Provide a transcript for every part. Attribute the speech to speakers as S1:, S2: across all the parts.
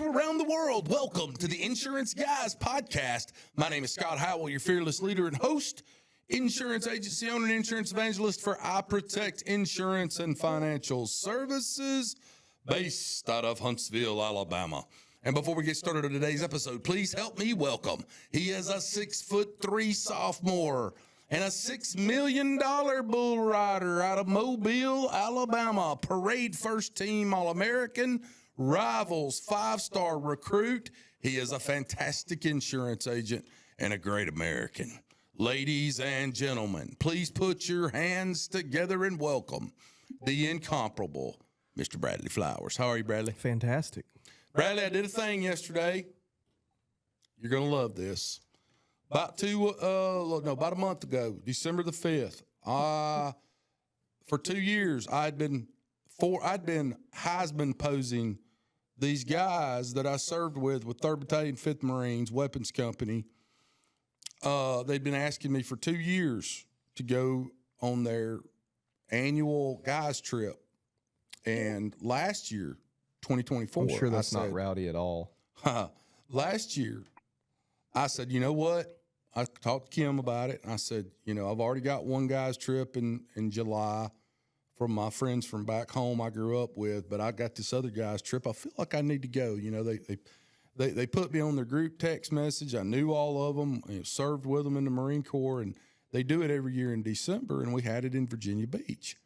S1: from around the world, welcome to the Insurance Guys podcast. My name is Scott Howell, your fearless leader and host, insurance agency owner and insurance evangelist for I Protect Insurance and Financial Services, based out of Huntsville, Alabama. And before we get started on today's episode, please help me welcome. He is a 6'3" sophomore and a $6 million bull rider out of Mobile, Alabama. Parade first team All-American, Rivals 5-star recruit. He is a fantastic insurance agent and a great American. Ladies and gentlemen, please put your hands together and welcome the incomparable Mr. Bradley Flowers. How are you, Bradley?
S2: Fantastic.
S1: Bradley, I did a thing yesterday. You're going to love this. About a month ago, December the 5th, for 2 years, I'd been Heisman posing these guys that I served with 3rd Battalion, 5th Marines, Weapons Company. They'd been asking me for 2 years to go on their annual guys trip. And last year, 2024.
S2: I'm sure that's not rowdy at all.
S1: Last year, I said, you know what? I talked to Kim about it. And I said, I've already got one guy's trip in July from my friends from back home I grew up with, but I got this other guy's trip. I feel like I need to go. They put me on their group text message. I knew all of them, served with them in the Marine Corps, and they do it every year in December, and we had it in Virginia Beach.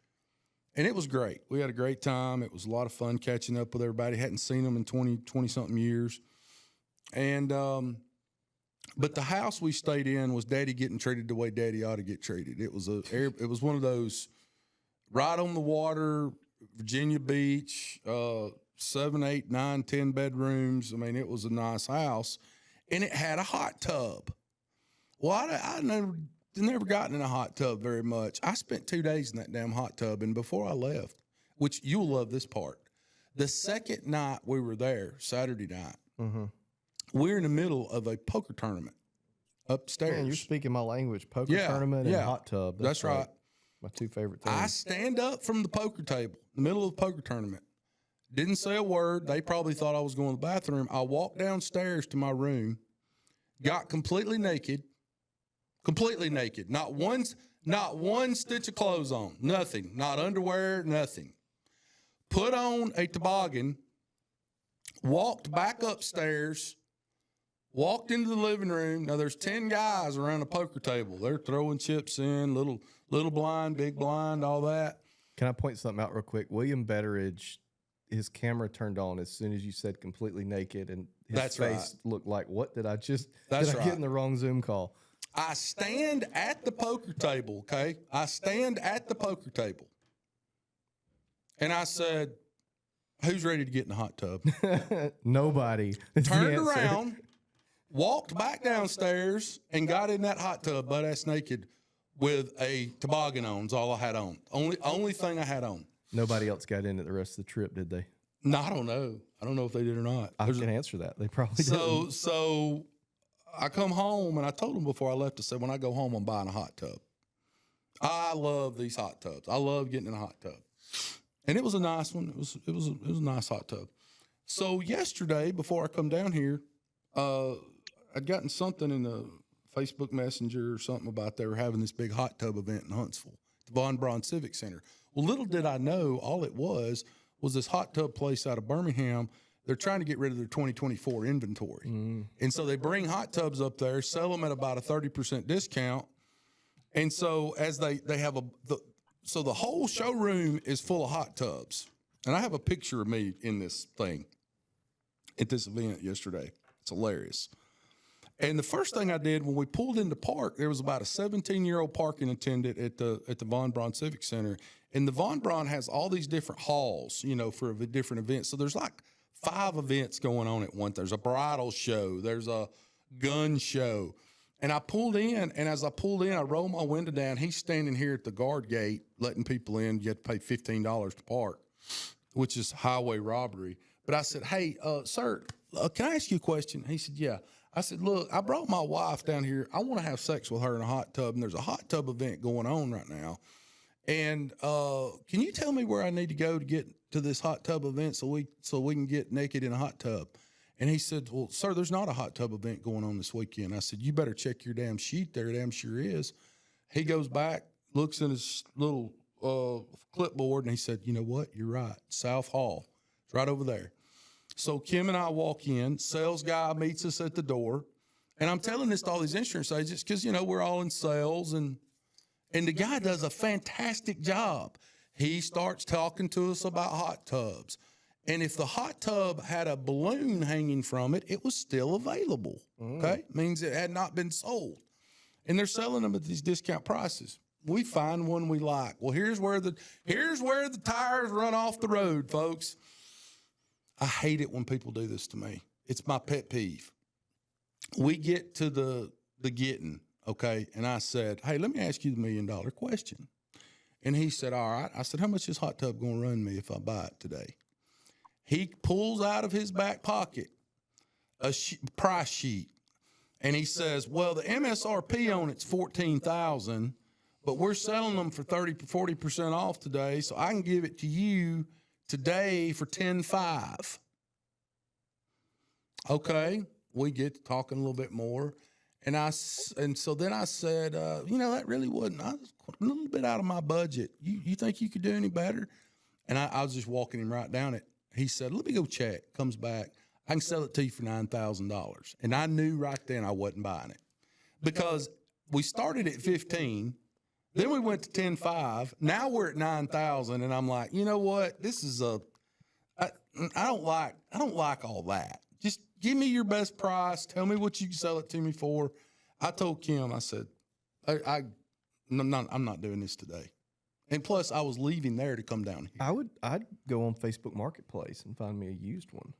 S1: And it was great. We had a great time. It was a lot of fun catching up with everybody. Hadn't seen them in 20-something years. And but the house we stayed in was Daddy getting treated the way Daddy ought to get treated. It was one of those right on the water, Virginia Beach, 7, 8, 9, 10 bedrooms. I mean, it was a nice house, and it had a hot tub. Well, I never gotten in a hot tub very much. I spent 2 days in that damn hot tub, and before I left, which you'll love this part, the second night we were there, Saturday night, we're in the middle of a poker tournament upstairs.
S2: Man, you're speaking my language. Poker tournament and hot tub.
S1: That's right.
S2: My two favorite things.
S1: I stand up from the poker table, in the middle of the poker tournament. Didn't say a word. They probably thought I was going to the bathroom. I walked downstairs to my room, got completely naked. Not one stitch of clothes on. Nothing. Not underwear, nothing. Put on a toboggan, walked back upstairs, walked into the living room. Now there's 10 guys around the poker table. They're throwing chips in, little blind, big blind, all that.
S2: Can I point something out real quick? William Betteridge, his camera turned on as soon as you said completely naked, and his face looked like, what did I just get in the wrong Zoom call?
S1: I stand at the poker table, okay? And I said, who's ready to get in the hot tub?
S2: Nobody.
S1: Turned around, walked back downstairs, and got in that hot tub butt-ass naked with a toboggan on. Is all I had on. Only thing I had on.
S2: Nobody else got in it the rest of the trip, did they?
S1: No, I don't know. I don't know if they did or not.
S2: I can answer that. They probably did.
S1: So I come home, and I told them before I left, I said, when I go home, I'm buying a hot tub. I love these hot tubs. I love getting in a hot tub. And it was a nice one. It was a nice hot tub. So yesterday, before I come down here, I'd gotten something in the Facebook Messenger or something about they were having this big hot tub event in Huntsville, the Von Braun Civic Center. Well, little did I know, all it was this hot tub place out of Birmingham. They're trying to get rid of their 2024 inventory. And so they bring hot tubs up there, sell them at about a 30% discount. And so as they have so the whole showroom is full of hot tubs. And I have a picture of me in this thing at this event yesterday. It's hilarious. And the first thing I did when we pulled into park, there was about a 17-year-old parking attendant at the Von Braun Civic Center. And the Von Braun has all these different halls, for different events. So there's like 5 events going on at once. There's a bridal show. There's a gun show. And I pulled in, and as I pulled in, I rolled my window down. He's standing here at the guard gate letting people in. You have to pay $15 to park, which is highway robbery. But I said, hey, sir, can I ask you a question? He said, yeah. I said, look, I brought my wife down here. I want to have sex with her in a hot tub, and there's a hot tub event going on right now. And can you tell me where I need to go to get to this hot tub event so we can get naked in a hot tub? And he said, well, sir, there's not a hot tub event going on this weekend. I said, you better check your damn sheet there. Damn sure is. He goes back, looks in his little clipboard, and he said, you know what? You're right. South Hall. It's right over there. So Kim and I walk in. Sales guy meets us at the door. And I'm telling this to all these insurance agents because, you know, we're all in sales. And the guy does a fantastic job. He starts talking to us about hot tubs. And if the hot tub had a balloon hanging from it, it was still available. Okay? Means it had not been sold. And they're selling them at these discount prices. We find one we like. Well, here's where the tires run off the road, folks. I hate it when people do this to me. It's my pet peeve. We get to the getting, okay? And I said, hey, let me ask you the $1 million question. And he said, all right. I said, how much is this hot tub going to run me if I buy it today? He pulls out of his back pocket a price sheet. And he says, well, the MSRP on it's $14,000, but we're selling them for 40% off today, so I can give it to you today for $10,500. Okay, we get to talking a little bit more, and so then I said, you know, that really wasn't. I was a little bit out of my budget. You think you could do any better? And I was just walking him right down it. He said, let me go check. Comes back. I can sell it to you for $9,000. And I knew right then I wasn't buying it because we started at 15, then we went to 10.5. Now we're at 9,000. And I'm like, you know what? This is I don't like all that. Just give me your best price. Tell me what you can sell it to me for. I told Kim, I said, I'm not doing this today. And plus I was leaving there to come down here.
S2: I'd go on Facebook Marketplace and find me a used one.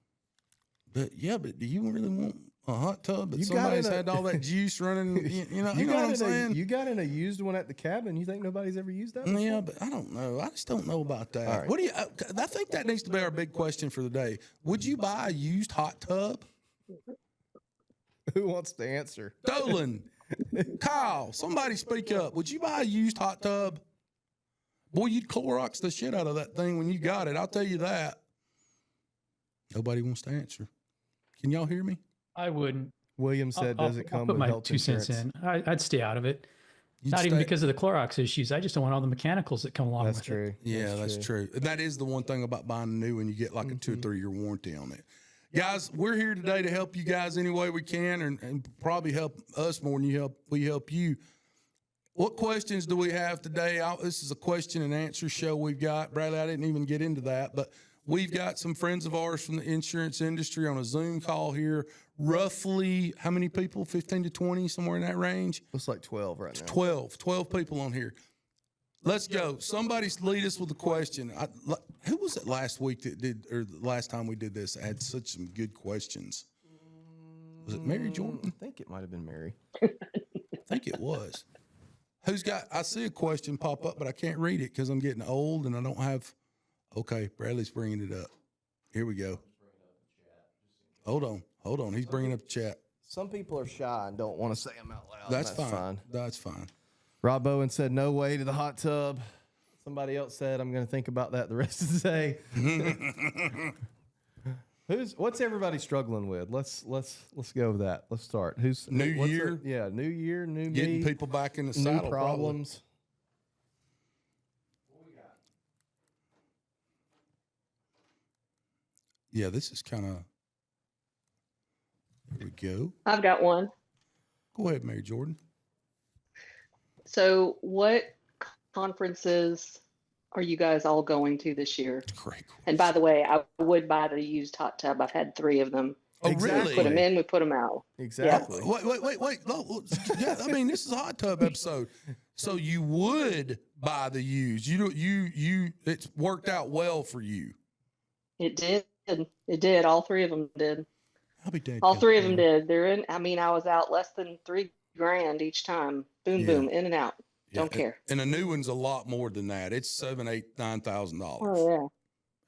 S1: But do you really want a hot tub that somebody's had all that juice running? You know what I'm saying?
S2: You got in a used one at the cabin. You think nobody's ever used that before?
S1: Yeah, but I don't know. I just don't know about that.
S2: All right.
S1: What do you? I think that needs to be our big question for the day. Would you buy a used hot tub?
S2: Who wants to answer?
S1: Dolan, Kyle, somebody speak up. Would you buy a used hot tub? Boy, you'd Clorox the shit out of that thing when you got it. I'll tell you that. Nobody wants to answer. Can y'all hear me?
S3: I wouldn't.
S2: William said, does it come
S3: I'll put
S2: with
S3: my
S2: health
S3: 2 cents
S2: insurance?
S3: in. I'd stay out of it. Not even because of the Clorox issues. I just don't want all the mechanicals that come along
S2: That's
S3: with
S2: true.
S3: it.
S1: Yeah, that's true. And that is the one thing about buying a new one. You get like a 2 or 3 year warranty on it. Guys, we're here today to help you guys any way we can and probably help us more than we help you. What questions do we have today? This is a question and answer show we've got. Bradley, I didn't even get into that, but we've got some friends of ours from the insurance industry on a Zoom call here. Roughly, how many people? 15 to 20, somewhere in that range?
S2: Looks like 12 right now.
S1: 12 people on here. Let's go. Somebody lead us with a question. Who was it last week that did, or the last time we did this, that had such some good questions? Was it Mary Jordan?
S2: I think it might have been Mary.
S1: I think it was. I see a question pop up, but I can't read it because I'm getting old and I don't have. Okay, Bradley's bringing it up. Here we go. Hold on. He's bringing up the chat.
S2: Some people are shy and don't want to say them out loud.
S1: That's fine. That's fine.
S2: Rob Bowen said, no way to the hot tub. Somebody else said, I'm going to think about that the rest of the day. What's everybody struggling with? Let's go with that. Let's start.
S1: New year?
S2: New year, new
S1: Getting
S2: me.
S1: people back in the
S2: New
S1: saddle.
S2: problems.
S1: Yeah, this is kind of. Here we go.
S4: I've got one.
S1: Go ahead, Mary Jordan.
S4: So, what conferences are you guys all going to this year?
S1: Great.
S4: And by the way, I would buy the used hot tub. I've had 3 of them.
S1: Oh,
S2: Exactly.
S1: really?
S4: Put them in, we put them out.
S2: Exactly.
S1: Wait. No, yeah, I mean, this is a hot tub episode. So you would buy the used. It's worked out well for you.
S4: It did. It did. All 3 of them did.
S1: I'll be dead.
S4: All 3 of them did. They're in. I mean, I was out less than $3,000 each time. Boom,
S1: Yeah.
S4: boom, in and out.
S1: Yeah,
S4: Don't care.
S1: And a new one's a lot more than that. It's $7,000, $8,000, $9,000.
S4: Oh yeah.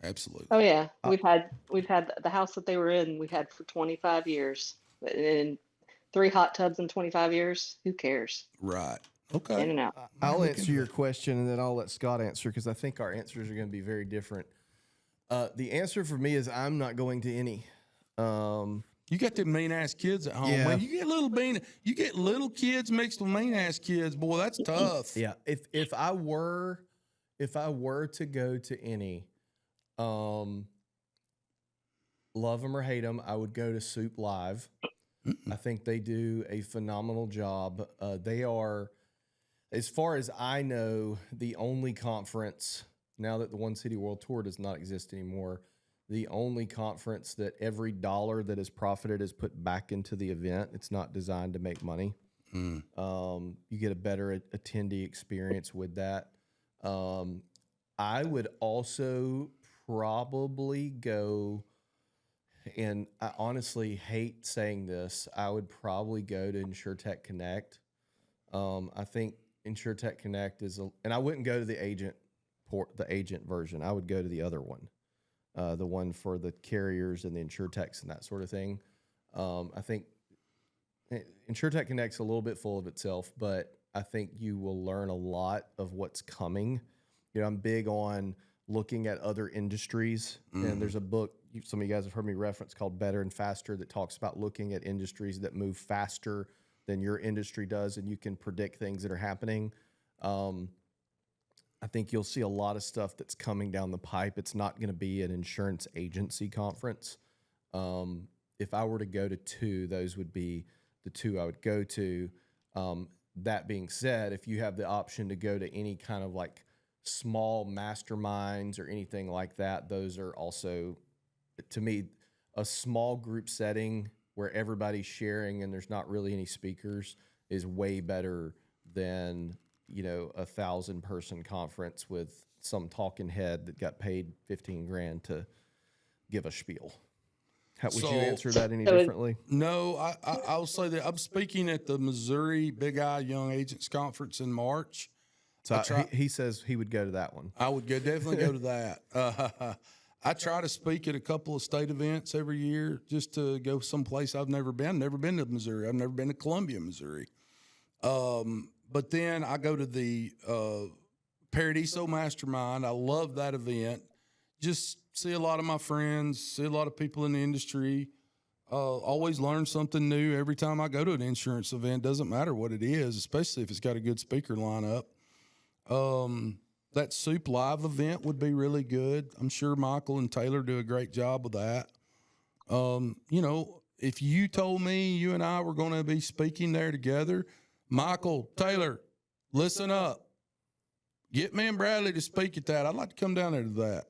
S1: Absolutely.
S4: Oh yeah. We've had the house that they were in. We had for 25 years. And 3 hot tubs in 25 years. Who cares?
S1: Right.
S4: In
S1: Okay.
S4: and out.
S2: I'll answer your question and then I'll let Scott answer because I think our answers are going to be very different. The answer for me is I'm not going to any.
S1: You got them mean ass kids at home.
S2: Yeah.
S1: Man, you get little kids mixed with mean ass kids. Boy, that's tough.
S2: Yeah. If I were to go to any, love them or hate them, I would go to Soup Live. I think they do a phenomenal job. They are, as far as I know, the only conference, now that the One City World Tour does not exist anymore, the only conference that every dollar that is profited is put back into the event. It's not designed to make money. You get a better attendee experience with that. I would also probably go, and I honestly hate saying this, I would probably go to InsureTech Connect. I think InsureTech Connect and I wouldn't go to the agent version. I would go to the other one. The one for the carriers and the InsureTechs and that sort of thing. I think InsureTech Connect's a little bit full of itself, but I think you will learn a lot of what's coming. You know, I'm big on looking at other industries, and there's a book some of you guys have heard me reference called Better and Faster that talks about looking at industries that move faster than your industry does, and you can predict things that are happening. I think you'll see a lot of stuff that's coming down the pipe. It's not going to be an insurance agency conference. If I were to go to two, those would be the two I would go to. That being said, if you have the option to go to any kind of like small masterminds or anything like that, those are also, to me, a small group setting where everybody's sharing and there's not really any speakers is way better than, you know, 1,000-person conference with some talking head that got paid $15,000 to give a spiel. How would you answer that any differently?
S1: No, I'll say that I'm speaking at the Missouri Big Eye Young Agents Conference in March.
S2: So he says he would go to that one.
S1: I would definitely go to that. I try to speak at a couple of state events every year just to go someplace I've never been. Never been to Missouri. I've never been to Columbia, Missouri. But then I go to the Paradiso Mastermind. I love that event. Just see a lot of my friends, see a lot of people in the industry. Always learn something new every time I go to an insurance event. Doesn't matter what it is, especially if it's got a good speaker lineup. That Soup Live event would be really good. I'm sure Michael and Taylor do a great job with that. You know, if you told me you and I were going to be speaking there together, Michael, Taylor, listen up. Get me and Bradley to speak at that. I'd like to come down there to that.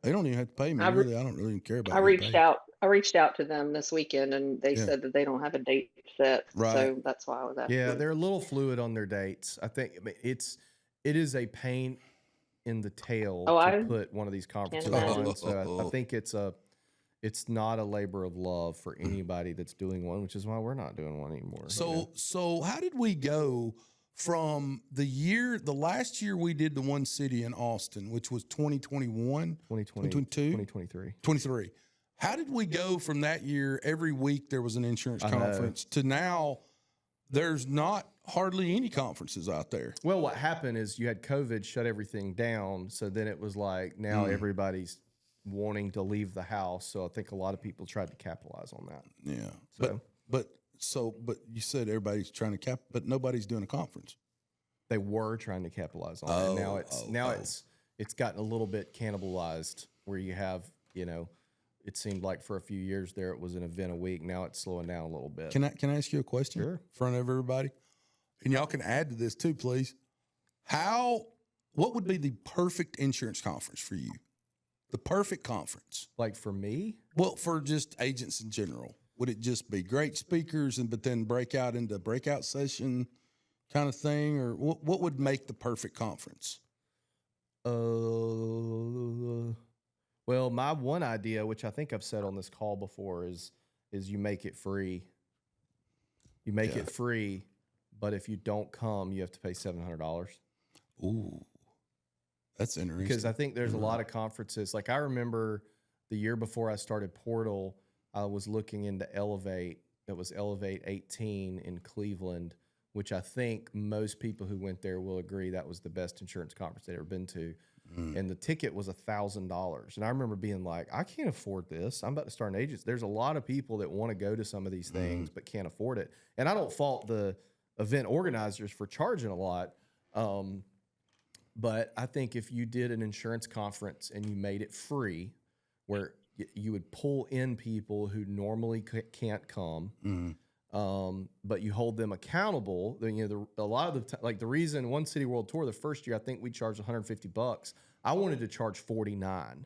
S1: They don't even have to pay me, really. I don't really care about it.
S4: I reached out to them this weekend, and they said that they don't have a date set.
S1: Right.
S4: So that's why I was asking.
S2: Yeah, they're a little fluid on their dates. I think it is a pain in the tail to put one of these conferences on. So I think it's not a labor of love for anybody that's doing one, which is why we're not doing one anymore.
S1: So how did we go from the last year we did the One City in Austin, which was 2021, 2022, 23. How did we go from that year, every week there was an insurance conference, to now there's not hardly any conferences out there?
S2: Well, what happened is you had COVID shut everything down. So then it was like now everybody's wanting to leave the house. So I think a lot of people tried to capitalize on that.
S1: Yeah. But you said everybody's trying to but nobody's doing a conference.
S2: They were trying to capitalize on it. Now it's gotten a little bit cannibalized where you have, you know, it seemed like for a few years there it was an event a week. Now it's slowing down a little bit.
S1: Can I ask you a question?
S2: Sure.
S1: In front of everybody? And y'all can add to this too, please. What would be the perfect insurance conference for you? The perfect conference.
S2: Like for me?
S1: Well, for just agents in general. Would it just be great speakers but then break out into breakout session kind of thing? Or what would make the perfect conference?
S2: Well, my one idea, which I think I've said on this call before, is you make it free. You make it free, but if you don't come, you have to pay $700.
S1: Ooh, that's interesting.
S2: Because I think there's a lot of conferences. Like I remember the year before I started Portal, I was looking into Elevate. That was Elevate 18 in Cleveland, which I think most people who went there will agree that was the best insurance conference they'd ever been to. and the ticket was $1,000. And I remember being like, I can't afford this. I'm about to start an agency. There's a lot of people that want to go to some of these things but can't afford it. And I don't fault the event organizers for charging a lot. But I think if you did an insurance conference and you made it free, where you would pull in people who normally can't come, but you hold them accountable. Then a lot of the like the reason One City World Tour the first year I think we charged $150. I wanted to charge $49,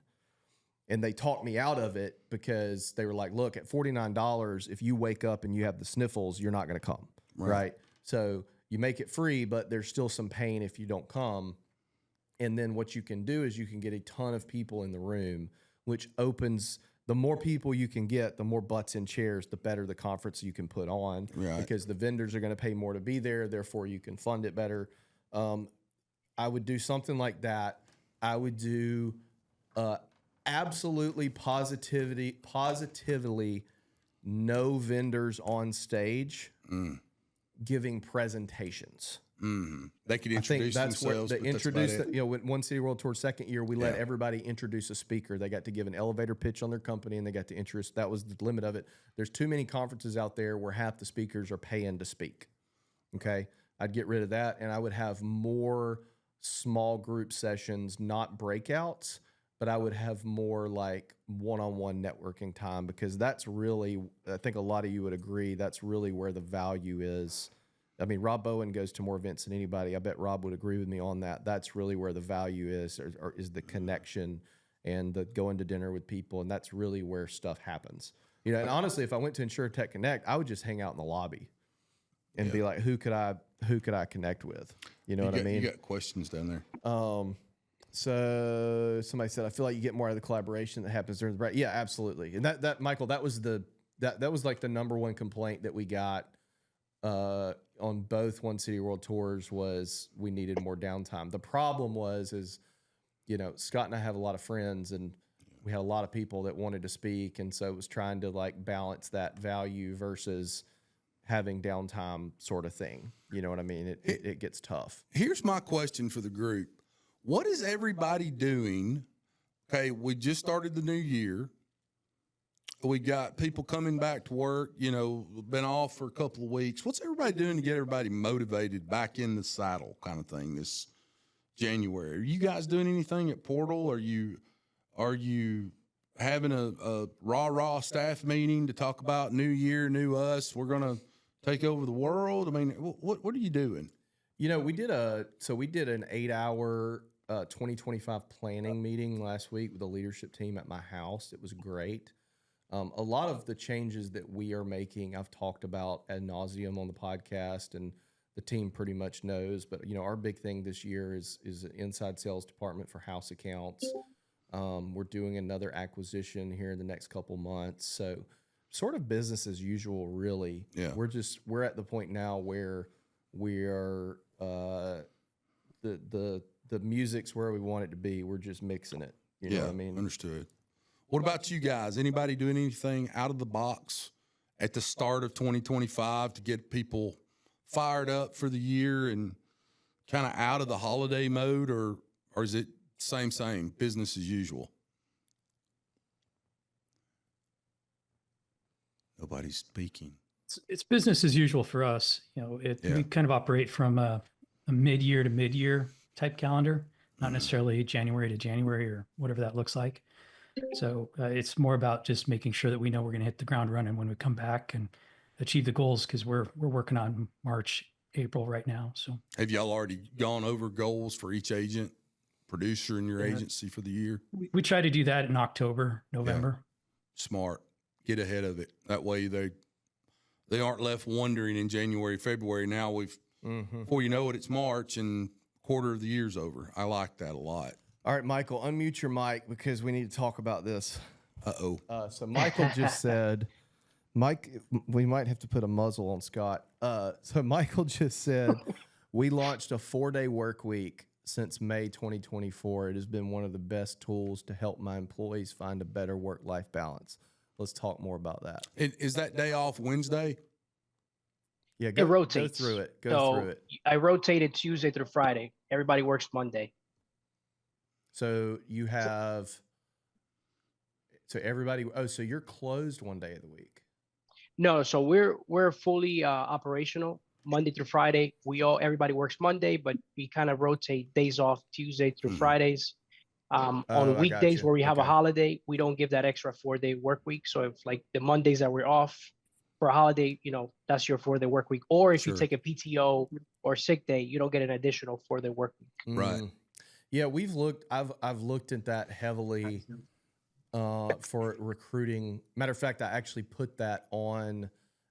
S2: and they talked me out of it because they were like, "Look, at $49, if you wake up and you have the sniffles, you're not going to come, right? So you make it free, but there's still some pain if you don't come." And then what you can do is you can get a ton of people in the room, which opens, the more people you can get, the more butts in chairs, the better the conference you can put on, because the vendors are going to pay more to be there. Therefore, you can fund it better. I would do something like that. I would do absolutely positively no vendors on stage giving presentations.
S1: They could introduce themselves.
S2: When One City World Tour second year, we let everybody introduce a speaker. They got to give an elevator pitch on their company, and they got to introduce. That was the limit of it. There's too many conferences out there where half the speakers are paying to speak. Okay, I'd get rid of that, and I would have more small group sessions, not breakouts, but I would have more like one-on-one networking time, because that's really, I think a lot of you would agree, that's really where the value is. I mean, Rob Bowen goes to more events than anybody. I bet Rob would agree with me on that. That's really where the value is, or is the connection and the going to dinner with people. And that's really where stuff happens. You know, and honestly, if I went to InsureTech Connect, I would just hang out in the lobby and be like, who could I connect with? You know what I mean?
S1: You got questions down there.
S2: So somebody said, I feel like you get more out of the collaboration that happens during the break. Yeah, absolutely. And that Michael, that was like the number one complaint that we got on both One City World Tours, was we needed more downtime. The problem is, you know, Scott and I have a lot of friends, and we had a lot of people that wanted to speak. And so it was trying to like balance that value versus having downtime sort of thing. You know what I mean? It gets tough.
S1: Here's my question for the group. What is everybody doing? Okay, we just started the new year. We got people coming back to work, you know, been off for a couple of weeks. What's everybody doing to get everybody motivated back in the saddle kind of thing this January? Are you guys doing anything at Portal? Are you having a rah-rah staff meeting to talk about new year, new us? We're going to take over the world? I mean, what are you doing?
S2: You know, we did an 8-hour 2025 planning meeting last week with the leadership team at my house. It was great. A lot of the changes that we are making, I've talked about ad nauseum on the podcast, and the team pretty much knows. But, you know, our big thing this year is an inside sales department for house accounts. We're doing another acquisition here in the next couple months. So sort of business as usual, really. Yeah. We're at the point now where we are, the music's where we want it to be. We're just mixing it. You know what I mean?
S1: Understood. What about you guys? Anybody doing anything out of the box at the start of 2025 to get people fired up for the year and kind of out of the holiday mode, or is it same business as usual? Nobody's speaking.
S3: It's business as usual for us. You know, we kind of operate from a mid-year to mid-year type calendar, not necessarily January to January or whatever that looks like. So it's more about just making sure that we know we're going to hit the ground running when we come back and achieve the goals, because we're working on March, April right now. So
S1: have y'all already gone over goals for each agent, producer in your agency for the year?
S3: We try to do that in October, November.
S1: Yeah. Smart. Get ahead of it. That way they aren't left wondering in January, February. Now before you know it, it's March and quarter of the year's over. I like that a lot.
S2: All right, Michael, unmute your mic because we need to talk about this.
S1: Uh-oh.
S2: So Michael just said, Mike, we might have to put a muzzle on Scott. So Michael just said, we launched a 4-day work week since May 2024. It has been one of the best tools to help my employees find a better work-life balance. Let's talk more about that.
S1: Is that day off Wednesday?
S2: Yeah,
S5: it rotates.
S2: Go through it.
S5: I rotated Tuesday through Friday. Everybody works Monday.
S2: So you have, so everybody, oh, so you're closed one day of the week.
S5: No, so we're fully operational Monday through Friday. Everybody works Monday, but we kind of rotate days off Tuesday through Fridays.
S2: Oh, I
S5: On
S2: got
S5: weekdays
S2: you.
S5: where we have a
S2: Okay.
S5: holiday, we don't give that extra 4-day work week. So if like the Mondays that we're off for a holiday, that's your 4-day work week. Or if you
S1: Sure.
S5: take a PTO or sick day, you don't get an additional 4-day work week.
S1: Right.
S2: Yeah, I've looked at that heavily for recruiting. Matter of fact, I actually put that on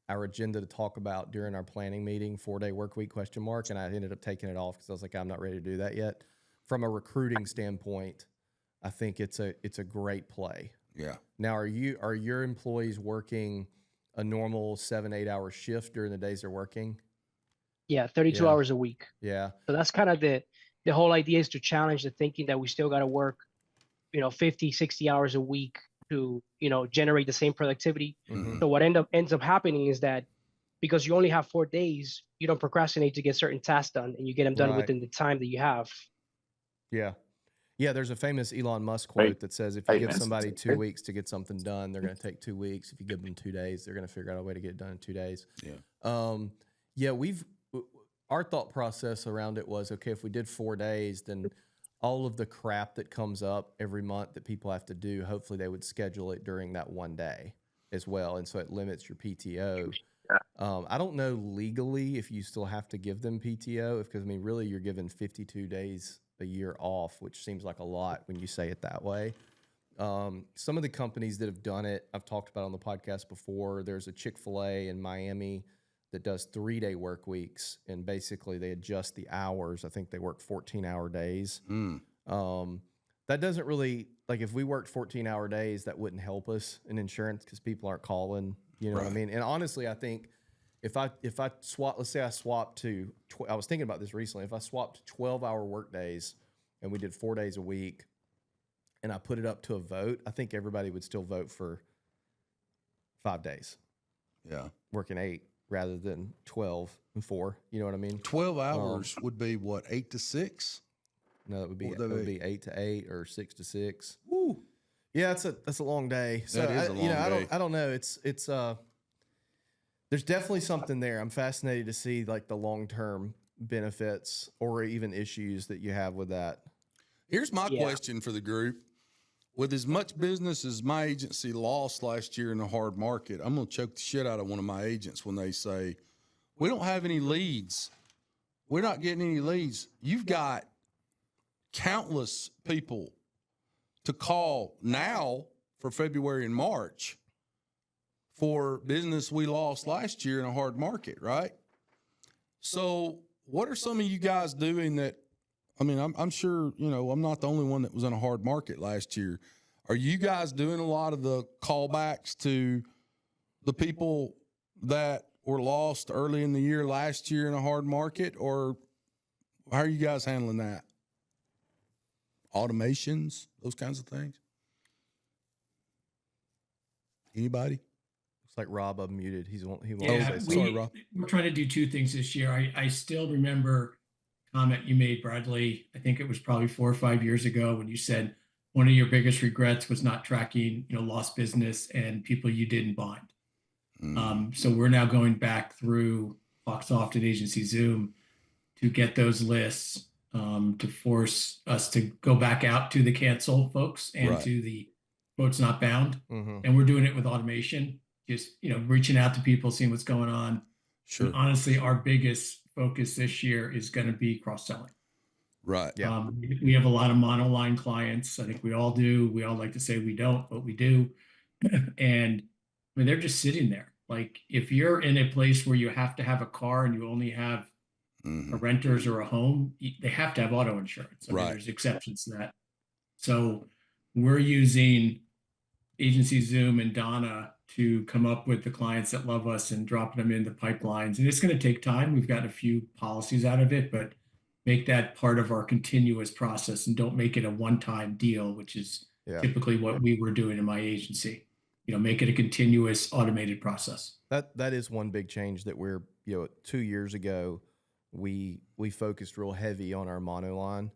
S2: our agenda to talk about during our planning meeting, 4-day work week ? And I ended up taking it off because I was like, I'm not ready to do that yet. From a recruiting standpoint, I think it's a great play.
S1: Yeah.
S2: Now, are your employees working a normal 7-8 hour shift during the days they're working?
S5: Yeah, 32
S2: Yeah.
S5: hours a week.
S2: Yeah.
S5: So that's kind of the whole idea, is to challenge the thinking that we still got to work, 50, 60 hours a week to, generate the same productivity.
S2: Mhm.
S5: So what ends up happening is that because you only have 4 days, you don't procrastinate to get certain tasks done, and you get them done
S2: Right.
S5: within the time that you have.
S2: Yeah. Yeah, there's a famous Elon Musk quote that says if you give
S6: Maintenance.
S2: somebody 2 weeks to get something done, they're going to take 2 weeks. If you give them 2 days, they're going to figure out a way to get it done in 2 days.
S1: Yeah.
S2: Yeah, our thought process around it was, okay, if we did 4 days, then all of the crap that comes up every month that people have to do, hopefully they would schedule it during that one day as well. And so it limits your PTO. I don't know legally if you still have to give them PTO, because I mean, really you're given 52 days a year off, which seems like a lot when you say it that way. Some of the companies that have done it, I've talked about on the podcast before. There's a Chick-fil-A in Miami that does 3-day work weeks, and basically they adjust the hours. I think they work 14-hour days. That doesn't really, like, if we worked 14-hour days, that wouldn't help us in insurance because people aren't calling, you know what I
S1: Right.
S2: mean? And honestly, I think if I swap, let's say I swapped to, I was thinking about this recently, if I swapped 12-hour work days and we did 4 days a week and I put it up to a vote, I think everybody would still vote for 5 days,
S1: Yeah.
S2: working 8 rather than 12 and 4. You know what I mean?
S1: 12 hours would be what, 8 to 6?
S2: No, it would be
S1: What would that be?
S2: 8 to 8 or 6 to 6.
S1: Woo.
S2: Yeah, that's a long day. So
S1: That is a long day.
S2: I don't know. It's there's definitely something there. I'm fascinated to see like the long-term benefits or even issues that you have with that.
S1: Here's my
S5: Yeah.
S1: question for the group. With as much business as my agency lost last year in the hard market, I'm going to choke the shit out of one of my agents when they say, we don't have any leads. We're not getting any leads. You've got countless people to call now for February and March for business we lost last year in a hard market, right? So what are some of you guys doing that, I mean, I'm sure, I'm not the only one that was in a hard market last year. Are you guys doing a lot of the callbacks to the people that were lost early in the year last year in a hard market, or how are you guys handling that? Automations, those kinds of things? Anybody?
S2: Looks like Rob unmuted. He won't
S1: Oh,
S2: say
S1: sorry,
S2: something.
S1: Rob.
S7: We're trying to do 2 things this year. I still remember a comment you made, Bradley. I think it was probably 4 or 5 years ago when you said one of your biggest regrets was not tracking, lost business and people you didn't bind. So we're now going back through FoxSoft and Agency Zoom to get those lists, to force us to go back out to the cancel folks and
S1: Right.
S7: to the quotes not bound.
S2: Mm-hmm.
S7: And we're doing it with automation, just, reaching out to people, seeing what's going on.
S1: Sure.
S7: And honestly, our biggest focus this year is going to be cross-selling.
S1: Right.
S2: Yeah.
S7: We have a lot of monoline clients. I think we all do. We all like to say we don't, but we do. And I mean, they're just sitting there. Like, if you're in a place where you have to have a car and you only have a renter's or a home, they have to have auto insurance. I mean,
S1: Right.
S7: there's exceptions to that. So we're using Agency Zoom and Donna to come up with the clients that love us and dropping them in the pipelines. And it's going to take time. We've got a few policies out of it, but make that part of our continuous process and don't make it a one-time deal, which is
S2: Yeah.
S7: typically what we were doing in my agency. Make it a continuous automated process.
S2: That is one big change that we're, 2 years ago, we focused real heavy on our monoline.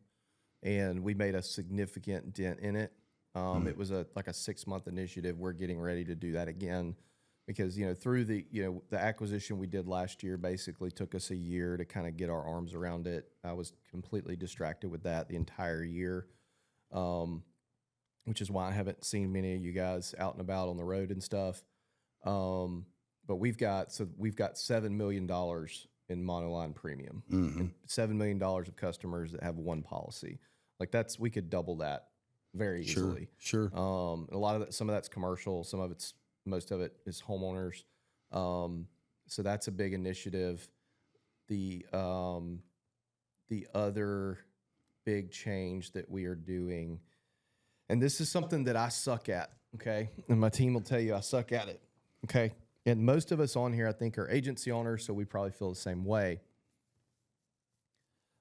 S2: and we made a significant dent in it. It was like a 6-month initiative. We're getting ready to do that again because, through the acquisition we did last year basically took us a year to kind of get our arms around it. I was completely distracted with that the entire year, which is why I haven't seen many of you guys out and about on the road and stuff. But we've got $7 million in monoline premium and $7 million of customers that have one policy. Like we could double that very easily.
S1: Sure.
S2: A lot of that, some of that's commercial, most of it is homeowners. So that's a big initiative. The other big change that we are doing, and this is something that I suck at, okay? And my team will tell you I suck at it, okay? And most of us on here, I think, are agency owners, so we probably feel the same way.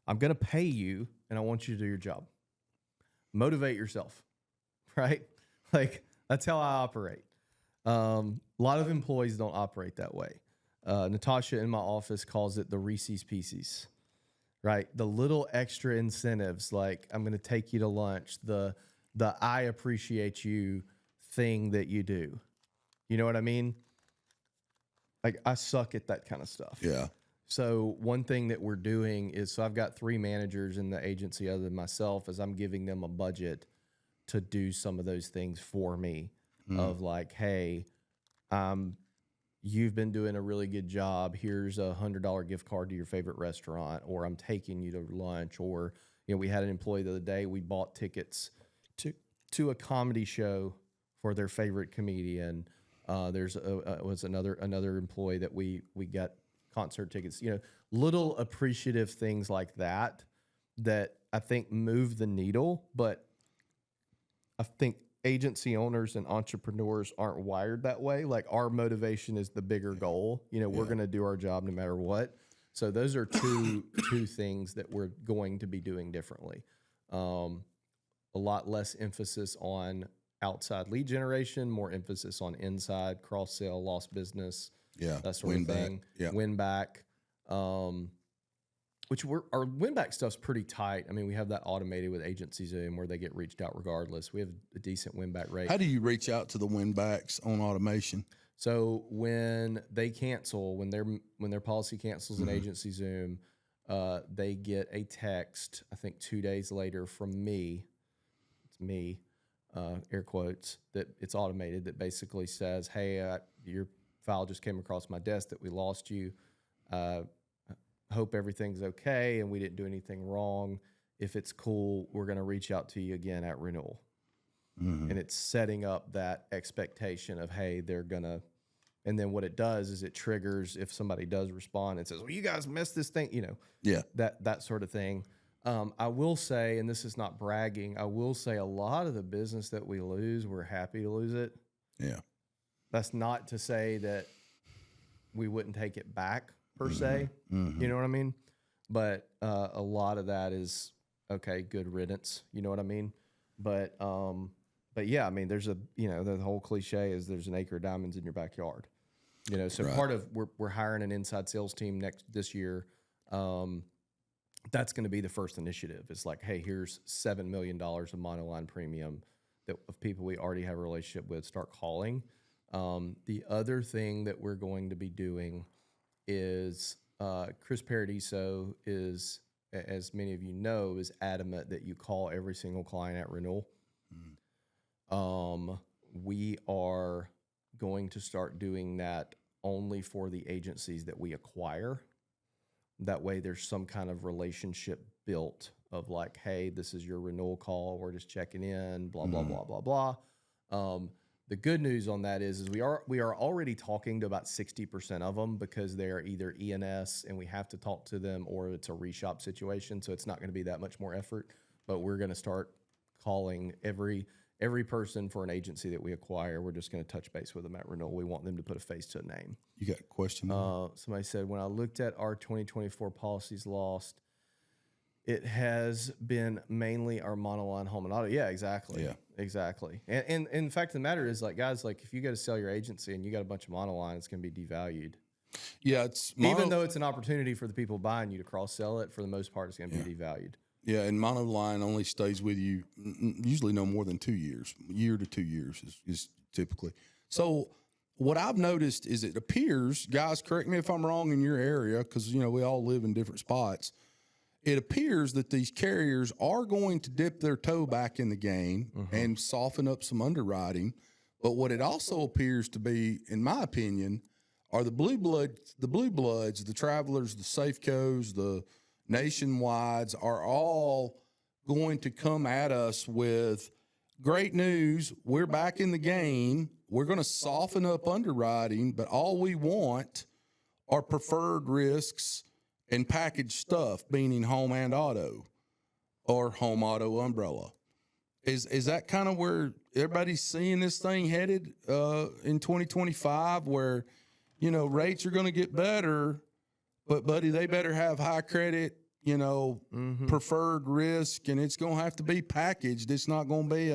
S2: I'm going to pay you, and I want you to do your job. Motivate yourself, right? Like, that's how I operate. A lot of employees don't operate that way. Natasha in my office calls it the Reese's Pieces, right? The little extra incentives, like I'm going to take you to lunch, the I appreciate you thing that you do. You know what I mean? Like, I suck at that kind of stuff.
S1: Yeah.
S2: So one thing that we're doing is, so I've got 3 managers in the agency other than myself, is I'm giving them a budget to do some of those things for me of like, hey, you've been doing a really good job. Here's a $100 gift card to your favorite restaurant, or I'm taking you to lunch, or, we had an employee the other day, we bought tickets to a comedy show for their favorite comedian. There's was another employee that we got concert tickets, little appreciative things like that I think move the needle. But I think agency owners and entrepreneurs aren't wired that way. Like, our motivation is the bigger goal. We're going to do our job no matter what. So those are two things that we're going to be doing differently. A lot less emphasis on outside lead generation, more emphasis on inside, cross-sell, lost business, that sort of thing. Win back. Which our win back stuff's pretty tight. I mean, we have that automated with Agency Zoom where they get reached out regardless. We have a decent win back rate.
S1: How do you reach out to the win backs on automation?
S2: So when they cancel, when their policy cancels in Agency Zoom, they get a text, I think 2 days later from me. It's me, air quotes, that it's automated, that basically says, hey, your file just came across my desk that we lost you. Hope everything's okay and we didn't do anything wrong. If it's cool, we're going to reach out to you again at renewal. And it's setting up that expectation of, hey, they're going to, and then what it does is it triggers if somebody does respond and says, well, you guys missed this thing, that sort of thing. I will say, and this is not bragging, I will say a lot of the business that we lose, we're happy to lose it.
S1: Yeah.
S2: That's not to say that we wouldn't take it back per se. You know what I mean? But a lot of that is, okay, good riddance. You know what I mean? But yeah, I mean, there's the whole cliche is there's an acre of diamonds in your backyard. So
S1: Right.
S2: part of we're hiring an inside sales team this year. That's going to be the first initiative. It's like, hey, here's $7 million of monoline premium of people we already have a relationship with. Start calling. The other thing that we're going to be doing is Chris Paradiso is, as many of you know, is adamant that you call every single client at renewal. We are going to start doing that only for the agencies that we acquire. That way there's some kind of relationship built of like, hey, this is your renewal call. We're just checking in, blah, blah, blah, blah, blah. The good news on that is we are already talking to about 60% of them because they're either E&S and we have to talk to them, or it's a reshop situation. So it's not going to be that much more effort, but we're going to start calling every person for an agency that we acquire. We're just going to touch base with them at renewal. We want them to put a face to a name.
S1: You got a question?
S2: Somebody said, when I looked at our 2024 policies lost, it has been mainly our monoline home and auto. Yeah, exactly.
S1: Yeah.
S2: Exactly. And in fact, the matter is, like, guys, like, if you go to sell your agency and you got a bunch of monoline, it's going to be devalued.
S1: Yeah, it's
S2: Even though it's an opportunity for the people buying you to cross sell it, for the most part, it's going to be devalued.
S1: Yeah, and monoline only stays with you usually no more than 2 years. Year to 2 years is typically. So what I've noticed is it appears, guys, correct me if I'm wrong in your area, because we all live in different spots. It appears that these carriers are going to dip their toe back in the game and soften up some underwriting. But what it also appears to be, in my opinion, are the blue bloods, the Travelers, the Safecos, the Nationwides are all going to come at us with great news. We're back in the game. We're going to soften up underwriting, but all we want are preferred risks and packaged stuff, meaning home and auto or home auto umbrella. Is that kind of where everybody's seeing this thing headed in 2025, where, rates are going to get better, but buddy, they better have high credit, preferred risk, and it's going to have to be packaged. It's not going to be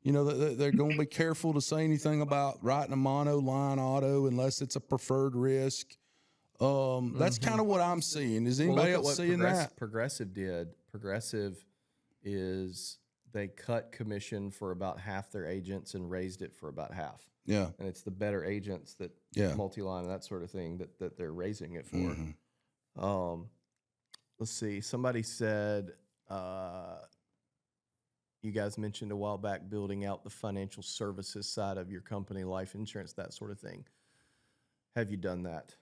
S1: they're going to be careful to say anything about writing a monoline auto unless it's a preferred risk. That's kind of what I'm seeing. Is anybody else seeing that?
S2: Progressive did. Progressive is they cut commission for about half their agents and raised it for about half.
S1: Yeah.
S2: And it's the better agents that multi-line and that sort of thing that they're raising it for. Let's see. Somebody said, you guys mentioned a while back building out the financial services side of your company, life insurance, that sort of thing. Have you done that?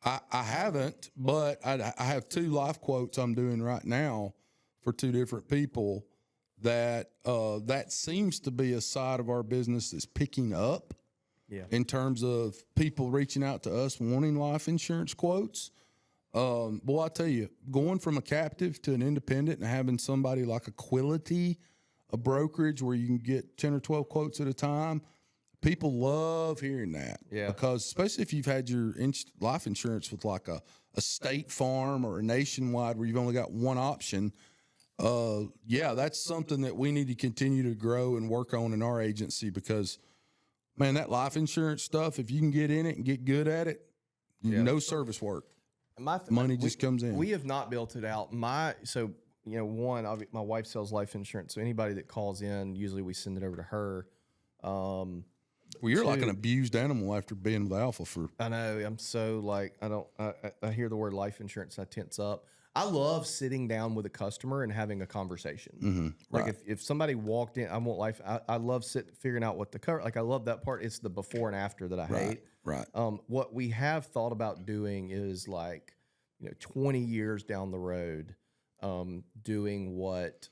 S1: I haven't, but I have 2 life quotes I'm doing right now for 2 different people that seems to be a side of our business that's picking up in terms of people reaching out to us wanting life insurance quotes. Boy, I tell you, going from a captive to an independent and having somebody like Aquility, a brokerage where you can get 10 or 12 quotes at a time, people love hearing that. Yeah. Because especially if you've had your life insurance with like a State Farm or a Nationwide where you've only got one option, that's something that we need to continue to grow and work on in our agency, because, man, that life insurance stuff, if you can get in it and get good at it, no service work. Money just comes in.
S2: We have not built it out. My wife sells life insurance, so anybody that calls in, usually we send it over to her.
S1: Well, you're like an abused animal after being with Alpha for.
S2: I know. I'm so I hear the word life insurance, I tense up. I love sitting down with a customer and having a conversation. Like if somebody walked in, I want life. I love figuring out what the cover. Like I love that part. It's the before and after that I hate.
S1: Right.
S2: What we have thought about doing is 20 years down the road, doing what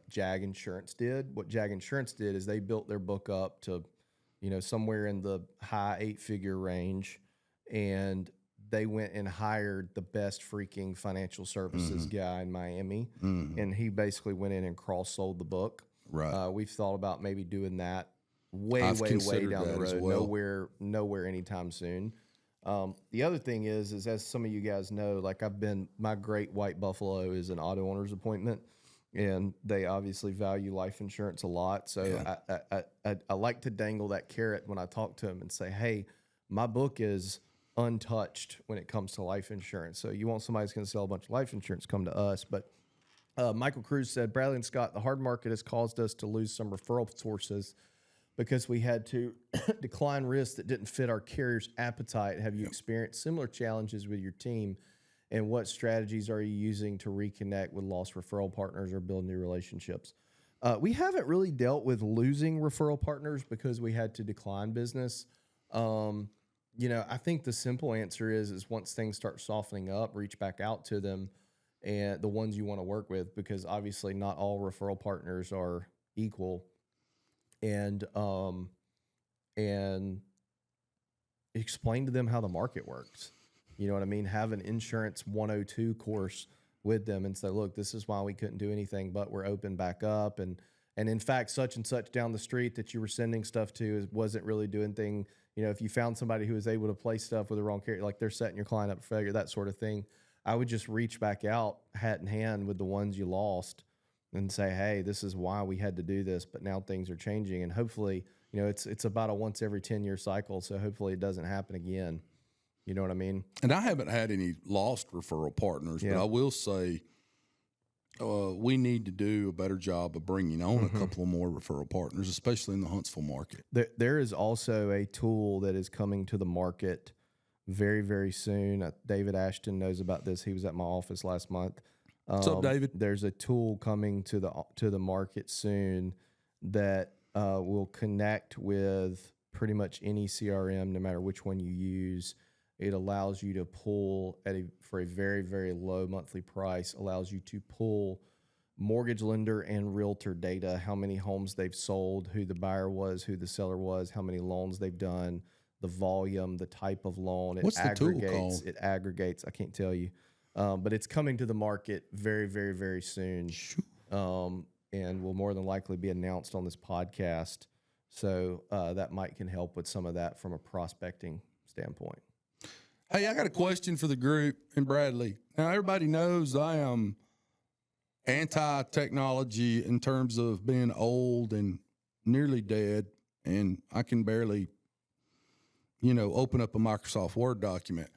S2: JAG Insurance did. What JAG Insurance did is they built their book up to, somewhere in the high 8-figure range, and they went and hired the best freaking financial services guy in Miami, and he basically went in and cross-sold the book.
S1: Right.
S2: We've thought about maybe doing that way down the road. Nowhere anytime soon. The other thing is as some of you guys know, my Great White Buffalo is an auto owner's appointment, and they obviously value life insurance a lot. So I like to dangle that carrot when I talk to them and say, hey, my book is untouched when it comes to life insurance. So you want somebody who's going to sell a bunch of life insurance, come to us. But Michael Cruz said, Bradley and Scott, the hard market has caused us to lose some referral sources because we had to decline risks that didn't fit our carrier's appetite. Have you experienced similar challenges with your team? And what strategies are you using to reconnect with lost referral partners or build new relationships? We haven't really dealt with losing referral partners because we had to decline business. I think the simple answer is once things start softening up, reach back out to them and the ones you want to work with, because obviously not all referral partners are equal. And explain to them how the market works. You know what I mean? Have an insurance 102 course with them and say, look, this is why we couldn't do anything, but we're open back up. And in fact, such and such down the street that you were sending stuff to wasn't really doing anything. If you found somebody who was able to place stuff with the wrong carrier, like they're setting your client up for failure, that sort of thing, I would just reach back out hat in hand with the ones you lost and say, hey, this is why we had to do this, but now things are changing. And hopefully, it's about a once every 10-year cycle. So hopefully it doesn't happen again. You know what I mean?
S1: And I haven't had any lost referral partners, but I will say we need to do a better job of bringing on a couple of more referral partners, especially in the Huntsville market.
S2: There is also a tool that is coming to the market very, very soon. David Ashton knows about this. He was at my office last month.
S1: What's up, David?
S2: There's a tool coming to the market soon that will connect with pretty much any CRM, no matter which one you use. It allows you to pull for a very, very low monthly price, allows you to pull mortgage lender and realtor data, how many homes they've sold, who the buyer was, who the seller was, how many loans they've done, the volume, the type of loan.
S1: What's the tool called?
S2: It aggregates. I can't tell you. But it's coming to the market very, very, very soon. And will more than likely be announced on this podcast. So that can help with some of that from a prospecting standpoint.
S1: Hey, I got a question for the group and Bradley. Now, everybody knows I am anti-technology in terms of being old and nearly dead, and I can barely, open up a Microsoft Word document.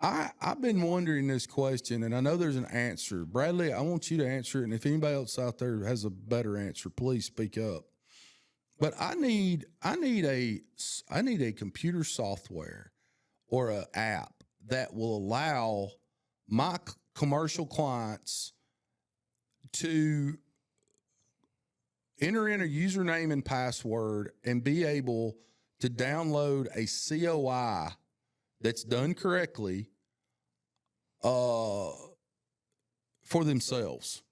S1: I've been wondering this question, and I know there's an answer. Bradley, I want you to answer it, and if anybody else out there has a better answer, please speak up. But I need a computer software or an app that will allow my commercial clients to enter in a username and password and be able to download a COI that's done correctly for themselves.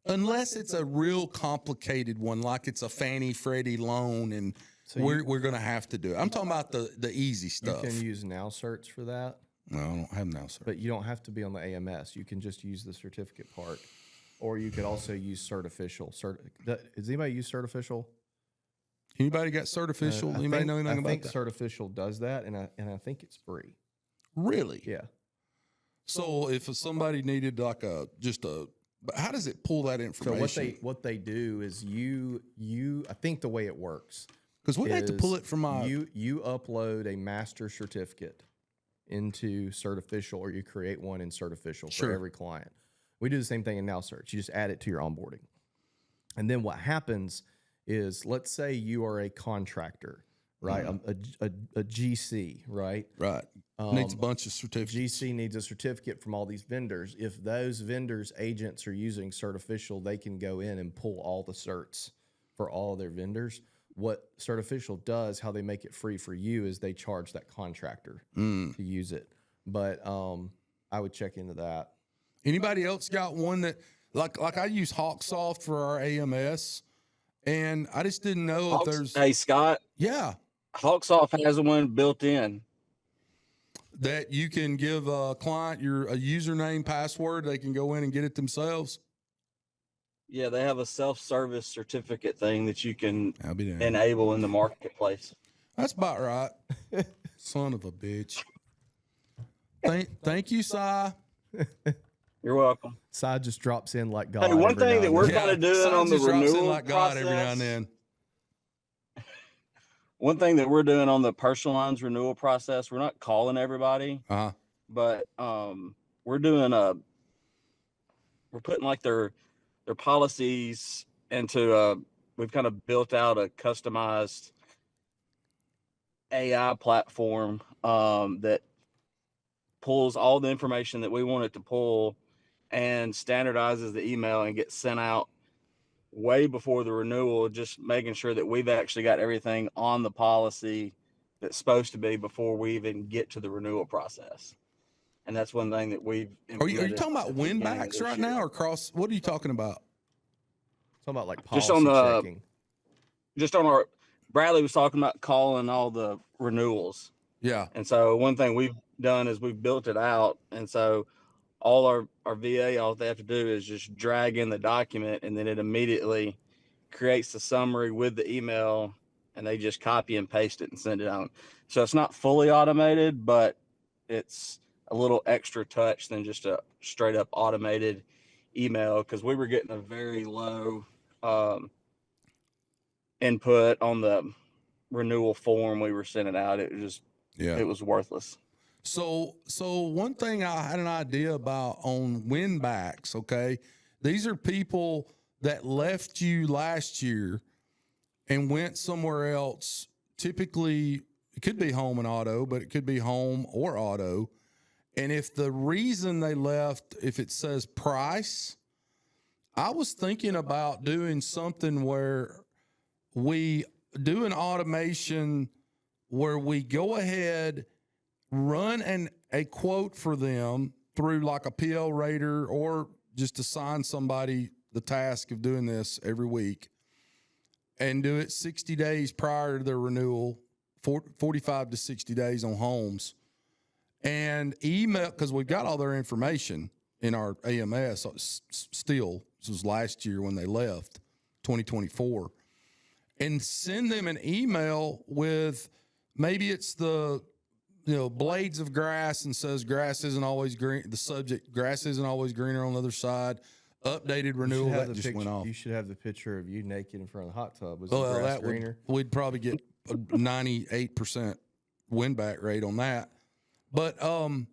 S1: Unless it's a real complicated one, like it's a Fannie Freddie loan, and so we're going to have to do it. I'm talking about the easy stuff.
S2: You can use Now Search for that.
S1: No, I don't have Now Search.
S2: But you don't have to be on the AMS. You can just use the certificate part. Or you could also use Certificial. Does anybody use Certificial?
S1: Anybody got Certificial? Anybody know anything about that?
S2: Certificial does that, and I think it's free.
S1: Really?
S2: Yeah.
S1: So if somebody needed but how does it pull that information?
S2: So what they do is I think the way it works,
S1: because we have to pull it from
S2: you upload a master certificate into Certificial, or you create one in Certificial for every client. We do the same thing in Now Search. You just add it to your onboarding, and then what happens is, let's say you are a contractor, right? A GC, right?
S1: Right. Needs a bunch of certificates.
S2: GC needs a certificate from all these vendors. If those vendors' agents are using Certificial, they can go in and pull all the certs for all their vendors. What Certificial does, how they make it free for you, is they charge that contractor to use it. But I would check into that.
S1: Anybody else got one that, like I use HawkSoft for our AMS, and I just didn't know if there's...
S6: Hey, Scott.
S1: Yeah.
S6: HawkSoft has one built in.
S1: That you can give a client a username, password, they can go in and get it themselves?
S6: Yeah, they have a self-service certificate thing that you can
S1: I'll be
S6: enable in the marketplace.
S1: That's about right. Son of a bitch. Thank you, Si.
S6: You're welcome.
S2: Si just drops in like God.
S6: Hey, one thing that we're kind of doing on the renewal
S1: like God every now and then.
S6: One thing that we're doing on the personal lines renewal process, we're not calling everybody, but we're doing we're putting like their policies into we've kind of built out a customized AI platform that pulls all the information that we want it to pull and standardizes the email and gets sent out way before the renewal, just making sure that we've actually got everything on the policy that's supposed to be before we even get to the renewal process. And that's one thing that we've
S1: Are you talking about win backs right now, or cross? What are you talking about?
S2: Talking about like policy checking.
S6: Just on our, Bradley was talking about calling all the renewals.
S1: Yeah.
S6: And so one thing we've done is we've built it out. And so all our VA, all they have to do is just drag in the document, and then it immediately creates the summary with the email, and they just copy and paste it and send it out. So it's not fully automated, but it's a little extra touch than just a straight up automated email, because we were getting a very low input on the renewal form we were sending out. It was just, it was worthless.
S1: So one thing I had an idea about on win backs, okay? These are people that left you last year and went somewhere else. Typically, it could be home and auto, but it could be home or auto. And if the reason they left, if it says price, I was thinking about doing something where we do an automation where we go ahead, run a quote for them through like a PL Rater, or just assign somebody the task of doing this every week, and do it 60 days prior to their renewal, 45 to 60 days on homes, and email, because we've got all their information in our AMS still. This was last year when they left, 2024, and send them an email with, maybe it's the, blades of grass, and says grass isn't always green. The subject, grass isn't always greener on the other side. Updated renewal, that just went off.
S2: You should have the picture of you naked in front of the hot tub. Was
S1: Well,
S2: the grass
S1: that
S2: greener?
S1: we'd probably get a 98% win back rate on that. But and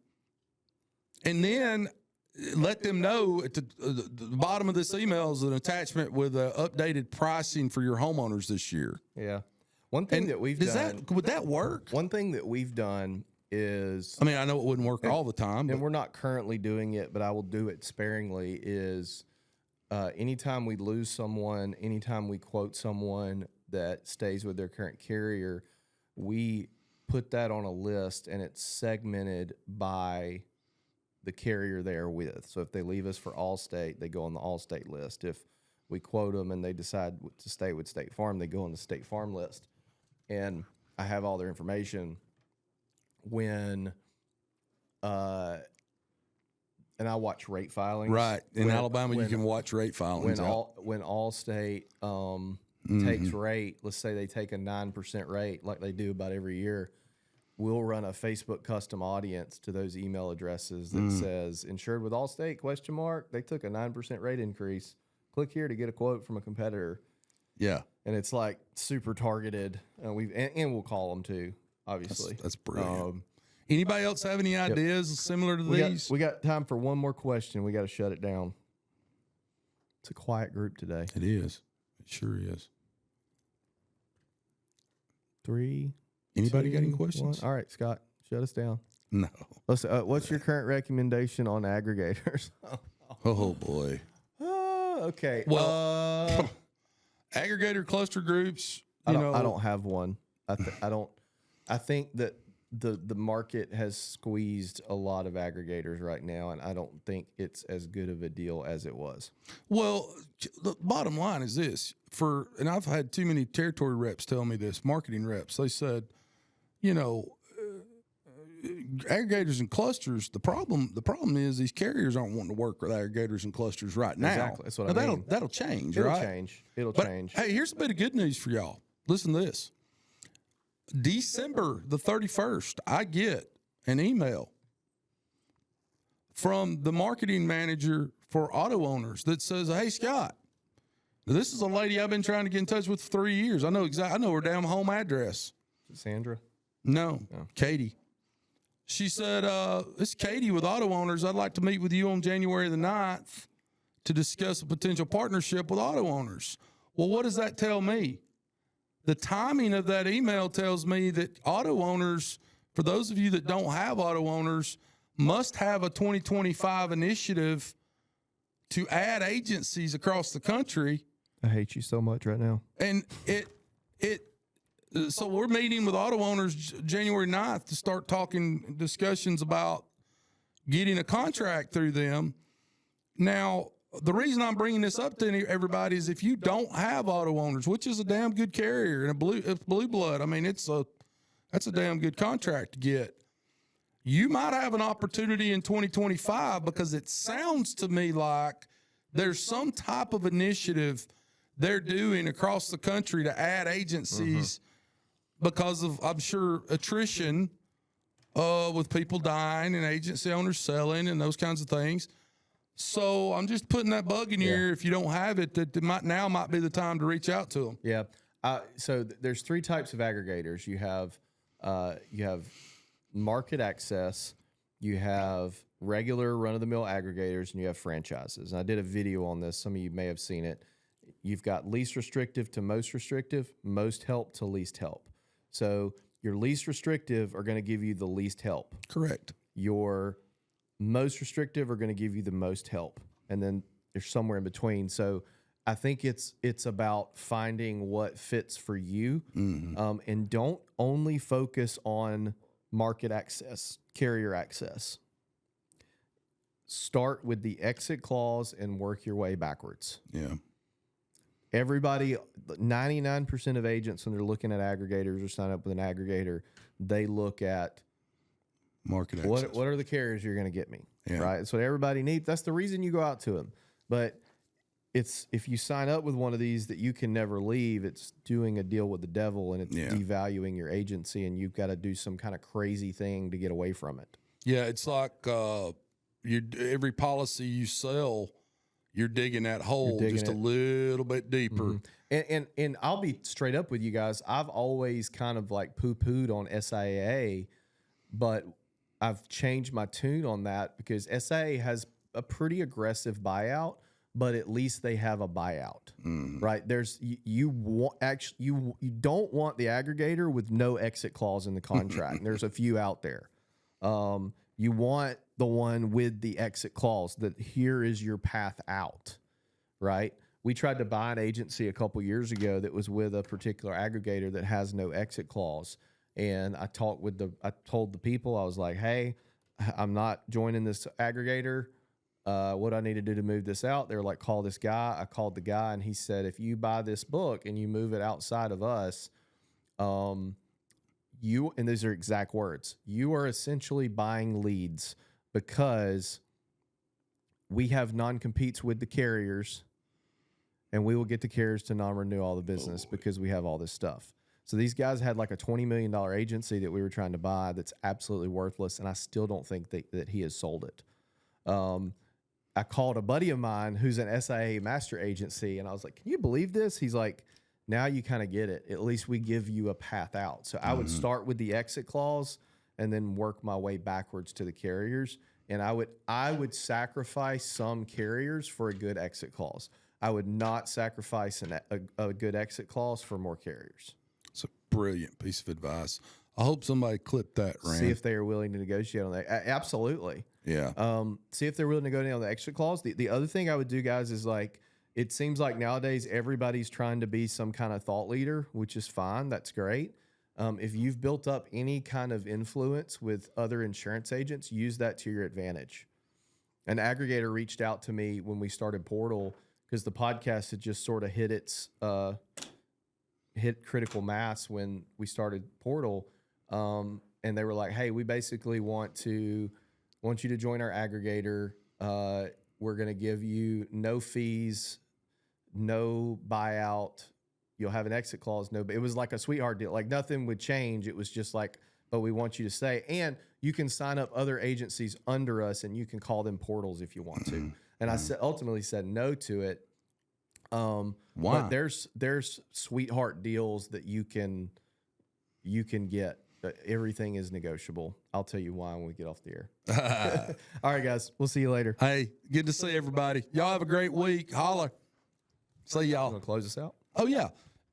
S1: then let them know at the bottom of this email is an attachment with updated pricing for your homeowners this year.
S2: Yeah. One thing that we've done.
S1: Would that work?
S2: One thing that we've done is,
S1: I mean, I know it wouldn't work all the time, but
S2: and we're not currently doing it, but I will do it sparingly, is anytime we lose someone, anytime we quote someone that stays with their current carrier, we put that on a list, and it's segmented by the carrier they are with. So if they leave us for Allstate, they go on the Allstate list. If we quote them and they decide to stay with State Farm, they go on the State Farm list. And I have all their information. When and I watch rate filings.
S1: right in
S2: When-
S1: Alabama, you
S2: when-
S1: can watch rate filings.
S2: when Allstate takes rate, let's say they take a 9% rate like they do about every year, we'll run a Facebook custom audience to those email addresses that says insured with Allstate ? They took a 9% rate increase. Click here to get a quote from a competitor.
S1: Yeah,
S2: And it's like super targeted. And we'll call them too, obviously.
S1: that's brilliant. Anybody else have any ideas similar to these?
S2: We got time for one more question. We got to shut it down. It's a quiet group today.
S1: It is. It sure is.
S2: 3.
S1: Anybody got any
S2: 2,
S1: questions?
S2: 1. All right, Scott, shut us down.
S1: No.
S2: Let's. What's your current recommendation on aggregators?
S1: Oh boy.
S2: Okay.
S1: Well, aggregator cluster groups.
S2: I don't have one. I don't. I think that the market has squeezed a lot of aggregators right now, and I don't think it's as good of a deal as it was.
S1: Well, the bottom line is this: and I've had too many territory reps tell me this. Marketing reps, they said, aggregators and clusters. The problem is these carriers aren't wanting to work with aggregators and clusters right now.
S2: Exactly. That's what I mean.
S1: That'll change,
S2: It'll
S1: right?
S2: change. It'll
S1: But,
S2: change.
S1: Hey, here's a bit of good news for y'all. Listen to this. December the 31st, I get an email from the marketing manager for auto owners that says, "Hey, Scott, this is a lady I've been trying to get in touch with for 3 years. I know her damn home address."
S2: Sandra.
S1: No, Katie. She said, "This is Katie with Auto Owners. I'd like to meet with you on January the 9th to discuss a potential partnership with auto owners." Well, what does that tell me? The timing of that email tells me that auto owners, for those of you that don't have auto owners, must have a 2025 initiative to add agencies across the country.
S2: I hate you so much right now.
S1: And so we're meeting with auto owners January 9th to start talking discussions about getting a contract through them. Now, the reason I'm bringing this up to everybody is if you don't have auto owners, which is a damn good carrier and it's blue blood. I mean, that's a damn good contract to get. You might have an opportunity in 2025 because it sounds to me like there's some type of initiative they're doing across the country to add agencies because of, I'm sure, attrition with people dying and agency owners selling and those kinds of things. So I'm just putting that bug in your ear. If you don't have it, that might be the time to reach out to them.
S2: Yeah. So there's 3 types of aggregators. You have market access, you have regular run-of-the-mill aggregators, and you have franchises. And I did a video on this. Some of you may have seen it. You've got least restrictive to most restrictive, most help to least help. So your least restrictive are going to give you the least help.
S1: Correct.
S2: Your most restrictive are going to give you the most help. And then there's somewhere in between. So I think it's about finding what fits for you, and don't only focus on market access, carrier access. Start with the exit clause and work your way backwards.
S1: Yeah.
S2: Everybody, 99% of agents, when they're looking at aggregators or sign up with an aggregator, they look at
S1: Market access.
S2: what are the carriers you're going to get me,
S1: Yeah.
S2: right? That's what everybody needs. That's the reason you go out to them. But it's if you sign up with one of these that you can never leave, it's doing a deal with the devil, and it's devaluing your agency, and you've got to do some kind of crazy thing to get away from it.
S1: Yeah, it's like every policy you sell, you're digging that hole just a little bit deeper.
S2: And I'll be straight up with you guys. I've always kind of like poo-pooed on SIA, but I've changed my tune on that because SIA has a pretty aggressive buyout, but at least they have a buyout, right? There's you don't want the aggregator with no exit clause in the contract. And there's a few out there. You want the one with the exit clause that here is your path out, right? We tried to buy an agency a couple years ago that was with a particular aggregator that has no exit clause. And I told the people, I was like, hey, I'm not joining this aggregator. What do I need to do to move this out? They were like, call this guy. I called the guy, and he said, if you buy this book and you move it outside of us, and these are exact words, you are essentially buying leads because we have non-competes with the carriers, and we will get the carriers to non-renew all the business because we have all this stuff. So these guys had like a $20 million agency that we were trying to buy that's absolutely worthless, and I still don't think that he has sold it. I called a buddy of mine who's an SIA master agency, and I was like, can you believe this? He's like, now you kind of get it. At least we give you a path out. So I would start with the exit clause and then work my way backwards to the carriers. And I would sacrifice some carriers for a good exit clause. I would not sacrifice a good exit clause for more carriers.
S1: It's a brilliant piece of advice. I hope somebody clipped that, Rand.
S2: See if they are willing to negotiate on that. Absolutely.
S1: Yeah.
S2: See if they're willing to go down the extra clause. The other thing I would do, guys, is like, it seems like nowadays everybody's trying to be some kind of thought leader, which is fine. That's great. If you've built up any kind of influence with other insurance agents, use that to your advantage. An aggregator reached out to me when we started Portal because the podcast had just sort of hit critical mass when we started Portal. And they were like, hey, we basically want you to join our aggregator. We're going to give you no fees, no buyout. You'll have an exit clause. It was like a sweetheart deal. Like nothing would change. It was just like, but we want you to stay. And you can sign up other agencies under us and you can call them portals if you want to. And I ultimately said no to it.
S1: Why?
S2: But there's sweetheart deals that you can get. Everything is negotiable. I'll tell you why when we get off the air. All right, guys. We'll see you later.
S1: Hey, good to see everybody. Y'all have a great week. Holler. See y'all.
S2: Want to close us out?
S1: Oh, yeah.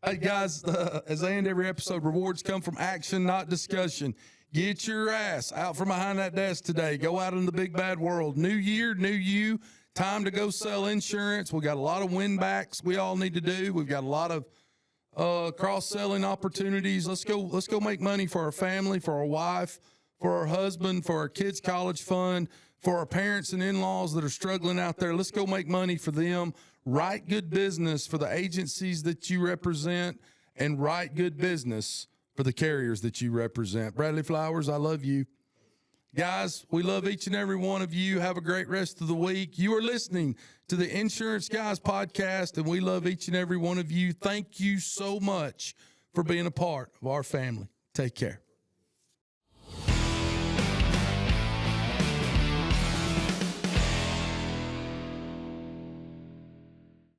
S1: Hey, guys, as I end every episode, rewards come from action, not discussion. Get your ass out from behind that desk today. Go out in the big bad world. New year, new you. Time to go sell insurance. We got a lot of win backs we all need to do. We've got a lot of cross-selling opportunities. Let's go make money for our family, for our wife, for our husband, for our kids' college fund, for our parents and in-laws that are struggling out there. Let's go make money for them. Write good business for the agencies that you represent, and write good business for the carriers that you represent. Bradley Flowers, I love you. Guys, we love each and every one of you. Have a great rest of the week. You are listening to the Insurance Guys podcast, and we love each and every one of you. Thank you so much for being a part of our family. Take care.